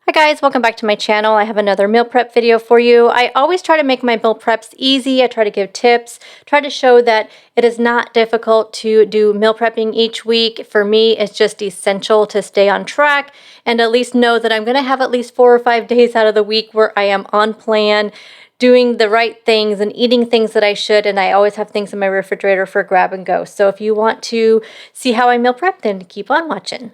Hi guys, welcome back to my channel. I have another meal prep video for you. I always try to make my meal preps easy. I try to give tips, try to show that it is not difficult to do meal prepping each week. For me, it's just essential to stay on track and at least know that I'm going to have at least 4 or 5 days out of the week where I am on plan, doing the right things and eating things that I should, and I always have things in my refrigerator for grab and go. So if you want to see how I meal prep, then keep on watching.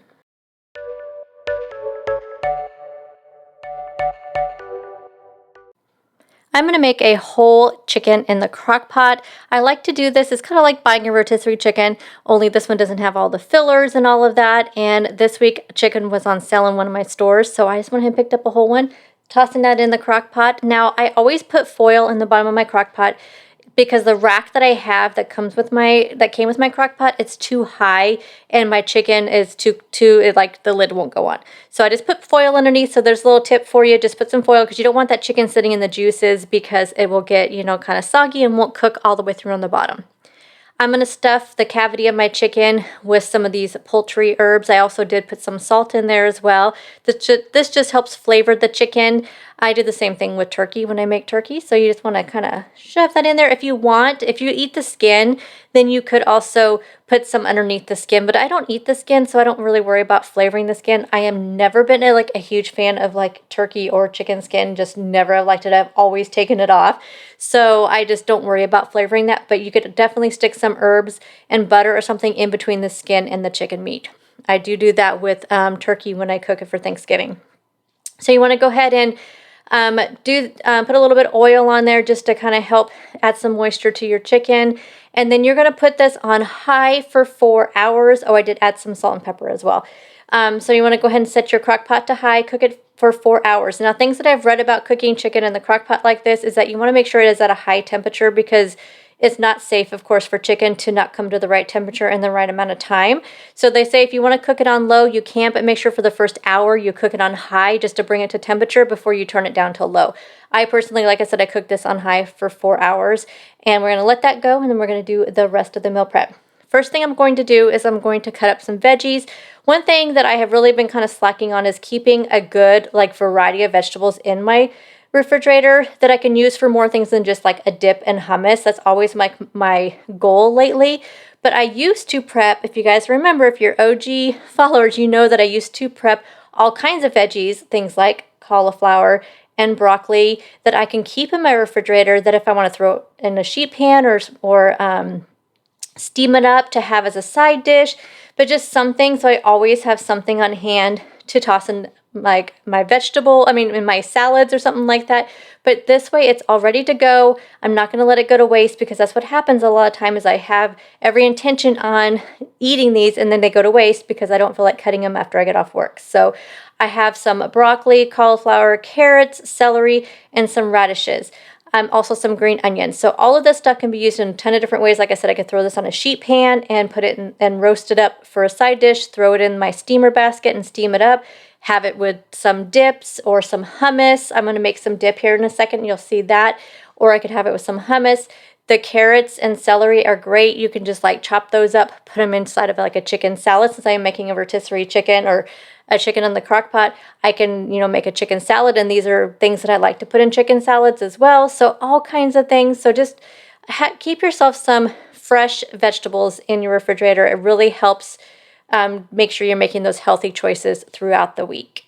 I'm going to make a whole chicken in the crock pot. I like to do this. It's kind of like buying a rotisserie chicken, only this one doesn't have all the fillers and all of that. And this week, chicken was on sale in one of my stores, so I just went ahead and picked up a whole one, tossing that in the crock pot. Now, I always put foil in the bottom of my crock pot because the rack that I have that came with my crock pot, it's too high and my chicken is like the lid won't go on. So I just put foil underneath. So there's a little tip for you. Just put some foil because you don't want that chicken sitting in the juices because it will get, kind of soggy and won't cook all the way through on the bottom. I'm going to stuff the cavity of my chicken with some of these poultry herbs. I also did put some salt in there as well. This just helps flavor the chicken. I do the same thing with turkey when I make turkey. So you just want to kind of shove that in there. If you eat the skin, then you could also put some underneath the skin. But I don't eat the skin, so I don't really worry about flavoring the skin. I have never been a huge fan of turkey or chicken skin. Just never liked it. I've always taken it off. So I just don't worry about flavoring that. But you could definitely stick some herbs and butter or something in between the skin and the chicken meat. I do that with turkey when I cook it for Thanksgiving. So you want to go ahead and put a little bit of oil on there just to kind of help add some moisture to your chicken. And then you're going to put this on high for 4 hours. Oh, I did add some salt and pepper as well. So you want to go ahead and set your crock pot to high, cook it for 4 hours. Now, things that I've read about cooking chicken in the crock pot like this is that you want to make sure it is at a high temperature because it's not safe, of course, for chicken to not come to the right temperature in the right amount of time. So they say if you want to cook it on low, you can, but make sure for the first hour you cook it on high just to bring it to temperature before you turn it down to low. I personally, like I said, I cooked this on high for 4 hours, and we're going to let that go, and then we're going to do the rest of the meal prep. First thing I'm going to do is I'm going to cut up some veggies. One thing that I have really been kind of slacking on is keeping a good variety of vegetables in my refrigerator that I can use for more things than just a dip and hummus. That's always my goal lately. But I used to prep, if you guys remember, if you're OG followers, you know that I used to prep all kinds of veggies, things like cauliflower and broccoli that I can keep in my refrigerator that if I want to throw in a sheet pan or steam it up to have as a side dish, but just something so I always have something on hand to toss in my in my salads or something like that. But this way it's all ready to go. I'm not going to let it go to waste because that's what happens a lot of times. I have every intention on eating these and then they go to waste because I don't feel like cutting them after I get off work. So I have some broccoli, cauliflower, carrots, celery, and some radishes. Also some green onions. So all of this stuff can be used in a ton of different ways. Like I said, I could throw this on a sheet pan and put it in and roast it up for a side dish, throw it in my steamer basket and steam it up, have it with some dips or some hummus. I'm going to make some dip here in a second. You'll see that. Or I could have it with some hummus. The carrots and celery are great. You can just chop those up, put them inside of a chicken salad. Since I am making a rotisserie chicken or a chicken in the crock pot, I can, make a chicken salad. And these are things that I like to put in chicken salads as well. So all kinds of things. So just keep yourself some fresh vegetables in your refrigerator. It really helps make sure you're making those healthy choices throughout the week.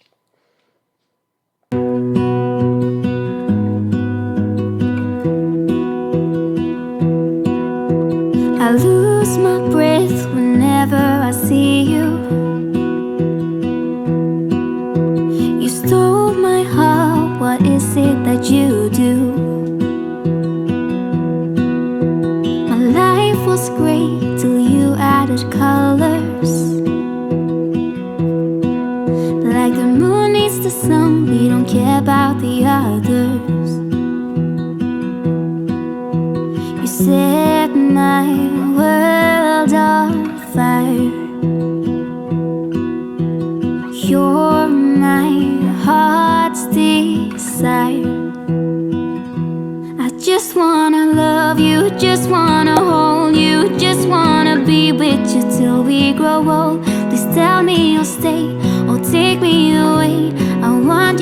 I lose my breath whenever I see you. You stole my heart, what is it that you do? My life was great till you added colors. Like the moon needs the sun, we don't care about the others. You set my world on fire. You're my heart's desire. I just wanna love you, just wanna hold you, just wanna be with you till we grow old. Please tell me you'll stay or take me away. I want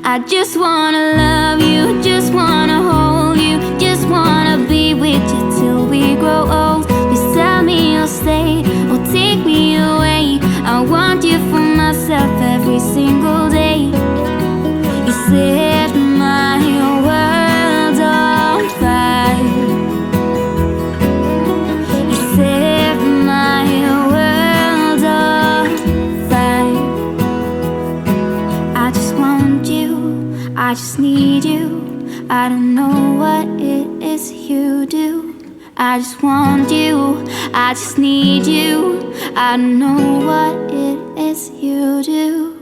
I just wanna love you, just wanna hold you, just wanna be with you till we grow old. Please tell me you'll stay or take me away. I want you for myself every single day. You set my world on fire. You set my world on fire. I just want you, I just need you. I don't know what it is you do. I just want you, I just need you. I don't know what it is you do.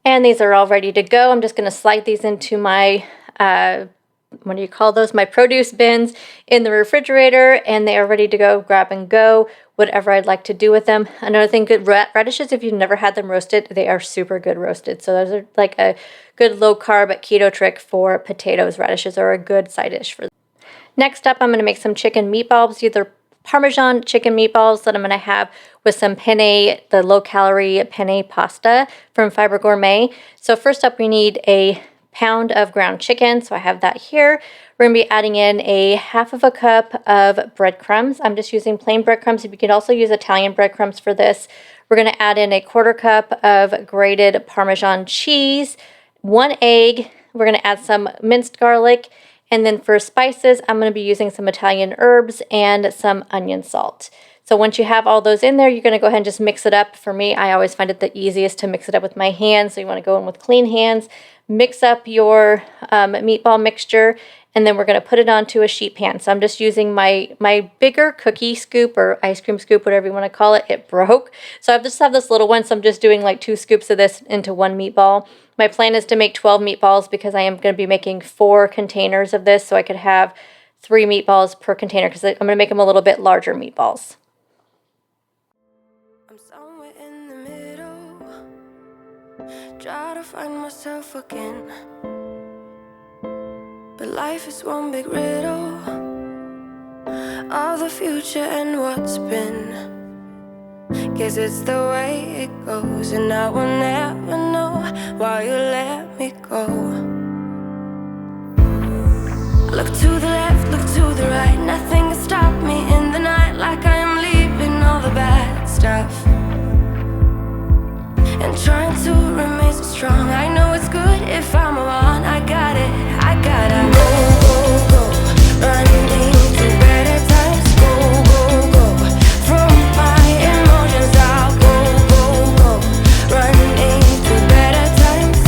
And these are all ready to go. I'm just going to slide these into my, what do you call those? My produce bins in the refrigerator, and they are ready to go, grab and go, whatever I'd like to do with them. Another thing, good radishes, if you've never had them roasted, they are super good roasted. So those are like a good low carb keto trick for potatoes. Radishes are a good side dish for them. Next up, I'm going to make some chicken meatballs, either Parmesan chicken meatballs that I'm going to have with some penne, the low-calorie penne pasta from Fiber Gourmet. So first up, we need a pound of ground chicken. So I have that here. We're going to be adding in a half of a cup of breadcrumbs. I'm just using plain breadcrumbs. You can also use Italian breadcrumbs for this. We're going to add in a quarter cup of grated Parmesan cheese, 1 egg. We're going to add some minced garlic. And then for spices, I'm going to be using some Italian herbs and some onion salt. So once you have all those in there, you're going to go ahead and just mix it up. For me, I always find it the easiest to mix it up with my hands. So you want to go in with clean hands, mix up your meatball mixture, and then we're going to put it onto a sheet pan. So I'm just using my bigger cookie scoop or ice cream scoop, whatever you want to call it. It broke. So I just have this little one. So I'm just doing like 2 scoops of this into 1 meatball. My plan is to make 12 meatballs because I am going to be making 4 containers of this. So I could have 3 meatballs per container because I'm going to make them a little bit larger meatballs. I'm somewhere in the middle, try to find myself again. But life is one big riddle of the future and what's been. Guess it's the way it goes, and I will never know why you let me go. Look to the left, look to the right, nothing can stop me in the night, like I am leaving all the bad stuff and trying to remain so strong. I know it's good if I'm alone. I got it, I gotta go, go, go, running to better times. Go, go, go, from my emotions I'll go, go, go, running to better times,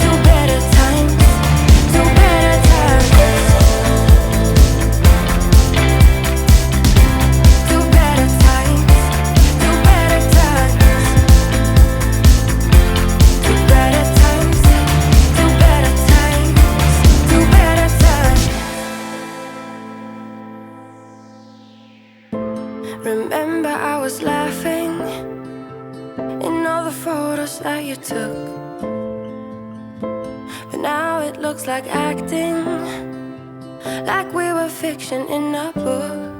to better times, to better times, to better times, to better times. Remember I was laughing in all the photos that you took, but now it looks like acting, like we were fiction in a book.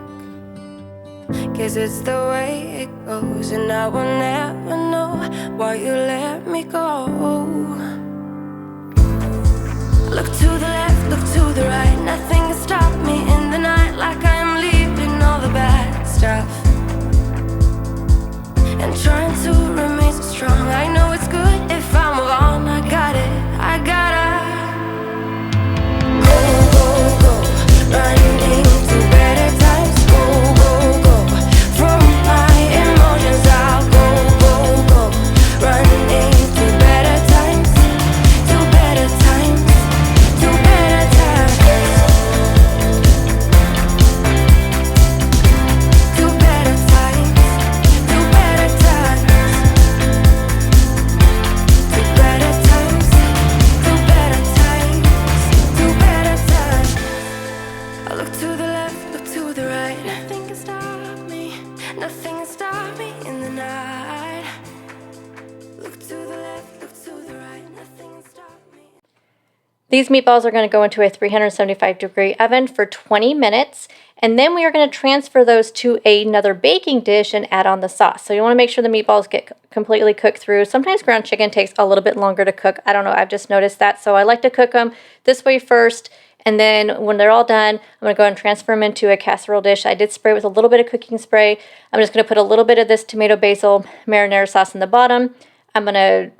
Guess it's the way it goes, and I will never know why you let me go. Look to the left, look to the right, nothing can stop me in the night, like I am leaving all the bad stuff and trying to remain so strong. I know it's good if I'm alone. I got it, I gotta go, go, go, running to better times. Go, go, go, from my emotions I'll go, go, go, running to better times, to better times, to These meatballs are going to go into a 375-degree oven for 20 minutes, and then we are going to transfer those to another baking dish and add on the sauce. So you want to make sure the meatballs get completely cooked through. Sometimes ground chicken takes a little bit longer to cook. I don't know, I've just noticed that. So I like to cook them this way first, and then when they're all done, I'm going to go and transfer them into a casserole dish. I did spray with a little bit of cooking spray. I'm just going to put a little bit of this tomato basil marinara sauce in the bottom. I'm going to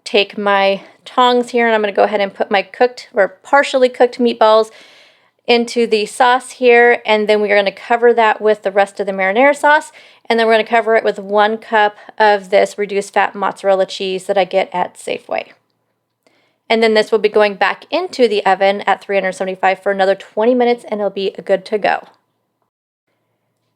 take my tongs here and I'm going to go ahead and put my cooked or partially cooked meatballs into the sauce here, and then we're going to cover that with the rest of the marinara sauce, and then we're going to cover it with 1 cup of this reduced fat mozzarella cheese that I get at Safeway. And then this will be going back into the oven at 375 for another 20 minutes and it'll be good to go.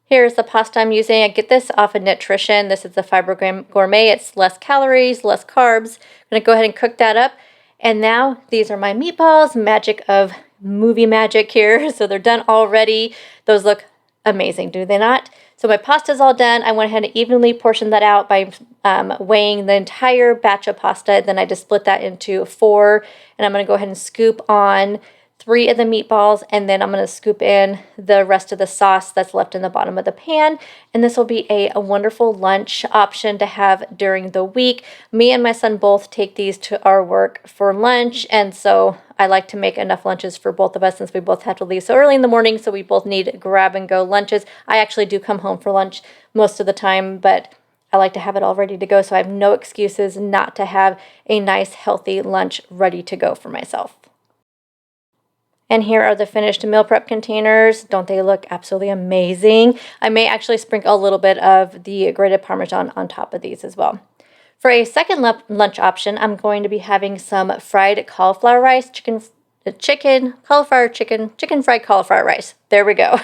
Here's the pasta I'm using. I get this off of Nutrition. This is the Fiber Gourmet. It's less calories, less carbs. I'm going to go ahead and cook that up. And now these are my meatballs. Magic of movie magic here. So they're done already. Those look amazing, do they not? So my pasta's all done. I went ahead and evenly portioned that out by weighing the entire batch of pasta. Then I just split that into 4. And I'm going to go ahead and scoop on 3 of the meatballs, and then I'm going to scoop in the rest of the sauce that's left in the bottom of the pan. And this will be a wonderful lunch option to have during the week. Me and my son both take these to our work for lunch, and so I like to make enough lunches for both of us since we both have to leave so early in the morning, so we both need grab and go lunches. I actually do come home for lunch most of the time, but I like to have it all ready to go, so I have no excuses not to have a nice healthy lunch ready to go for myself. And here are the finished meal prep containers. Don't they look absolutely amazing? I may actually sprinkle a little bit of the grated Parmesan on top of these as well. For a second lunch option, I'm going to be having some fried cauliflower rice, chicken fried cauliflower rice. There we go.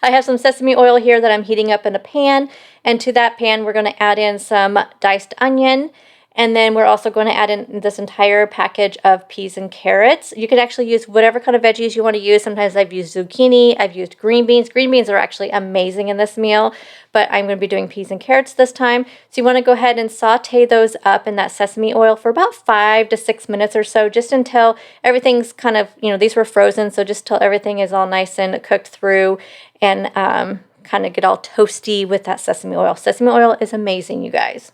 I have some sesame oil here that I'm heating up in a pan. And to that pan, we're going to add in some diced onion. And then we're also going to add in this entire package of peas and carrots. You could actually use whatever kind of veggies you want to use. Sometimes I've used zucchini, I've used green beans. Green beans are actually amazing in this meal, but I'm going to be doing peas and carrots this time. So you want to go ahead and saute those up in that sesame oil for about 5 to 6 minutes or so, just until everything's kind of, these were frozen, so just till everything is all nice and cooked through and kind of get all toasty with that sesame oil. Sesame oil is amazing, you guys.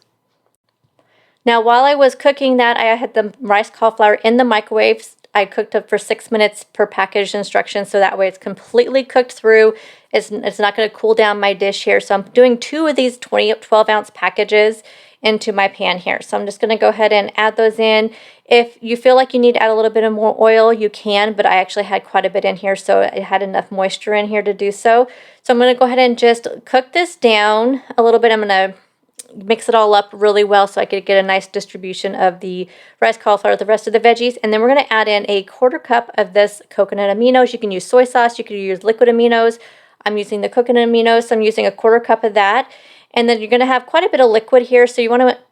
Now, while I was cooking that, I had the rice cauliflower in the microwave. I cooked up for 6 minutes per package instruction, so that way it's completely cooked through. It's not going to cool down my dish here. So I'm doing 2 of these 12-ounce packages into my pan here. So I'm just going to go ahead and add those in. If you feel like you need to add a little bit of more oil, you can, but I actually had quite a bit in here, so it had enough moisture in here to do so. So I'm going to go ahead and just cook this down a little bit. I'm going to mix it all up really well so I could get a nice distribution of the rice cauliflower, the rest of the veggies. And then we're going to add in a 1/4 cup of this coconut aminos. You can use soy sauce, you could use liquid aminos. I'm using the coconut aminos, so I'm using a 1/4 cup of that. And then you're going to have quite a bit of liquid here, so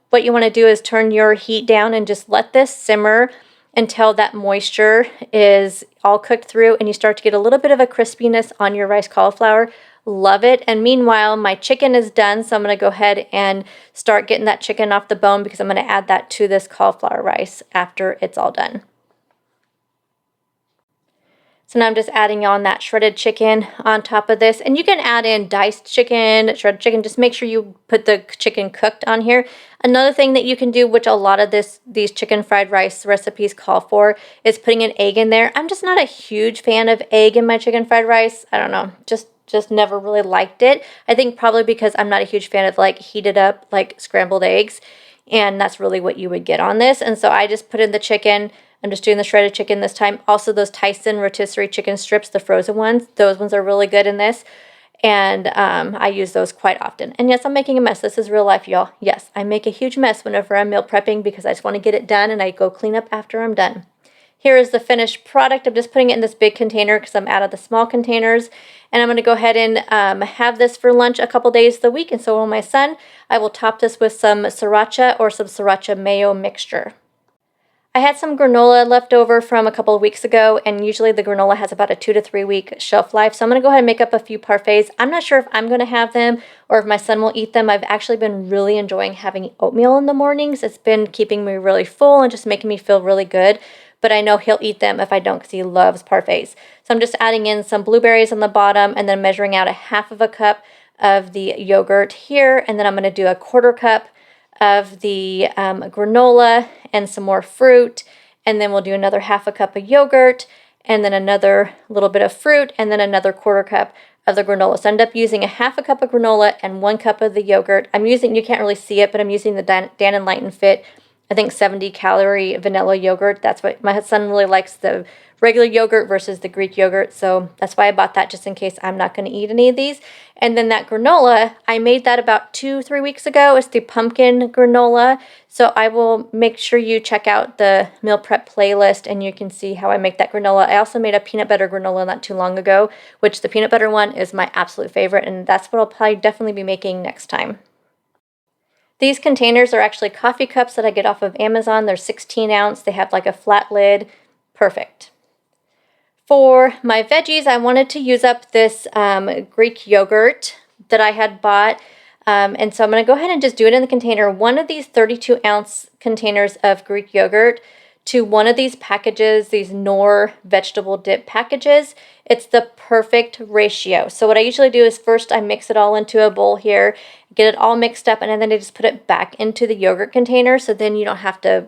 what you want to do is turn your heat down and just let this simmer until that moisture is all cooked through and you start to get a little bit of a crispiness on your rice cauliflower. Love it. And meanwhile, my chicken is done, so I'm going to go ahead and start getting that chicken off the bone because I'm going to add that to this cauliflower rice after it's all done. So now I'm just adding on that shredded chicken on top of this. And you can add in diced chicken, shredded chicken. Just make sure you put the chicken cooked on here. Another thing that you can do, which a lot of these chicken fried rice recipes call for, is putting an egg in there. I'm just not a huge fan of egg in my chicken fried rice. I don't know, just never really liked it. I think probably because I'm not a huge fan of like heated up like scrambled eggs, and that's really what you would get on this. And so I just put in the chicken. I'm just doing the shredded chicken this time. Also those Tyson rotisserie chicken strips, the frozen ones, those ones are really good in this. And I use those quite often. And yes, I'm making a mess. This is real life, y'all. Yes, I make a huge mess whenever I'm meal prepping because I just want to get it done and I go clean up after I'm done. Here is the finished product. I'm just putting it in this big container because I'm out of the small containers. And I'm going to go ahead and have this for lunch a couple days of the week. And so will my son. I will top this with some sriracha or some sriracha mayo mixture. I had some granola left over from a couple of weeks ago, and usually the granola has about a 2 to 3 week shelf life. So I'm going to go ahead and make up a few parfaits. I'm not sure if I'm going to have them or if my son will eat them. I've actually been really enjoying having oatmeal in the mornings. It's been keeping me really full and just making me feel really good. but I know he'll eat them if I don't because he loves parfaits. So I'm just adding in some blueberries on the bottom and then measuring out a half of a cup of the yogurt here, and then I'm going to do a 1/4 cup of the granola and some more fruit, and then we'll do another half a cup of yogurt and then another little bit of fruit and then another 1/4 cup of the granola. So I end up using a half a cup of granola and 1 cup of the yogurt. I'm using, you can't really see it, but I'm using the Dan and Light and Fit, I think 70 calorie vanilla yogurt. That's what my son really likes, the regular yogurt versus the Greek yogurt. So that's why I bought that, just in case I'm not going to eat any of these. And then that granola, I made that about 2-3 weeks ago. It's the pumpkin granola. So I will make sure you check out the meal prep playlist and you can see how I make that granola. I also made a peanut butter granola not too long ago, which the peanut butter one is my absolute favorite. And that's what I'll probably definitely be making next time. These containers are actually coffee cups that I get off of Amazon. They're 16 ounce. They have like a flat lid. Perfect. For my veggies, I wanted to use up this Greek yogurt that I had bought. And so I'm going to go ahead and just do it in the container. One of these 32 ounce containers of Greek yogurt to one of these packages, these Knorr vegetable dip packages, it's the perfect ratio. So what I usually do is first I mix it all into a bowl here, get it all mixed up, and then I just put it back into the yogurt container. So then you don't have to,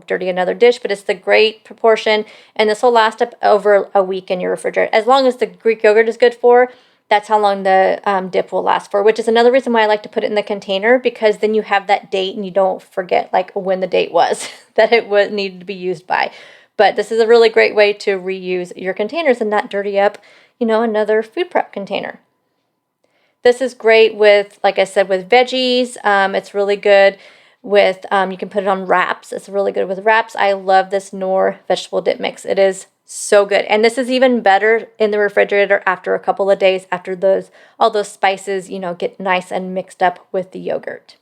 dirty another dish, but it's the great proportion. And this will last up over a week in your refrigerator. As long as the Greek yogurt is good for, that's how long the dip will last for, which is another reason why I like to put it in the container, because then you have that date and you don't forget like when the date was that it was needed to be used by. But this is a really great way to reuse your containers and not dirty up, another food prep container. This is great with, like I said, with veggies. It's really good with, you can put it on wraps. It's really good with wraps. I love this Knorr vegetable dip mix. It is so good. And this is even better in the refrigerator after a couple of days, after all those spices, get nice and mixed up with the yogurt.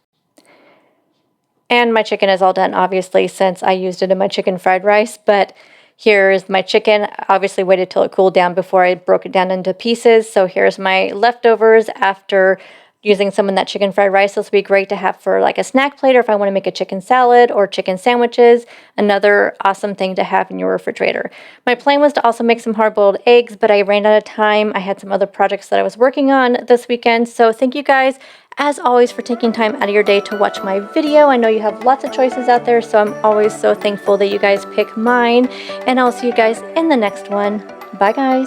And my chicken is all done, obviously, since I used it in my chicken fried rice. But here is my chicken. I obviously waited till it cooled down before I broke it down into pieces. So here's my leftovers after using some of that chicken fried rice. This will be great to have for like a snack plate, or if I want to make a chicken salad or chicken sandwiches. Another awesome thing to have in your refrigerator. My plan was to also make some hard-boiled eggs, but I ran out of time. I had some other projects that I was working on this weekend. So thank you guys, as always, for taking time out of your day to watch my video. I know you have lots of choices out there, so I'm always so thankful that you guys pick mine. And I'll see you guys in the next one. Bye, guys.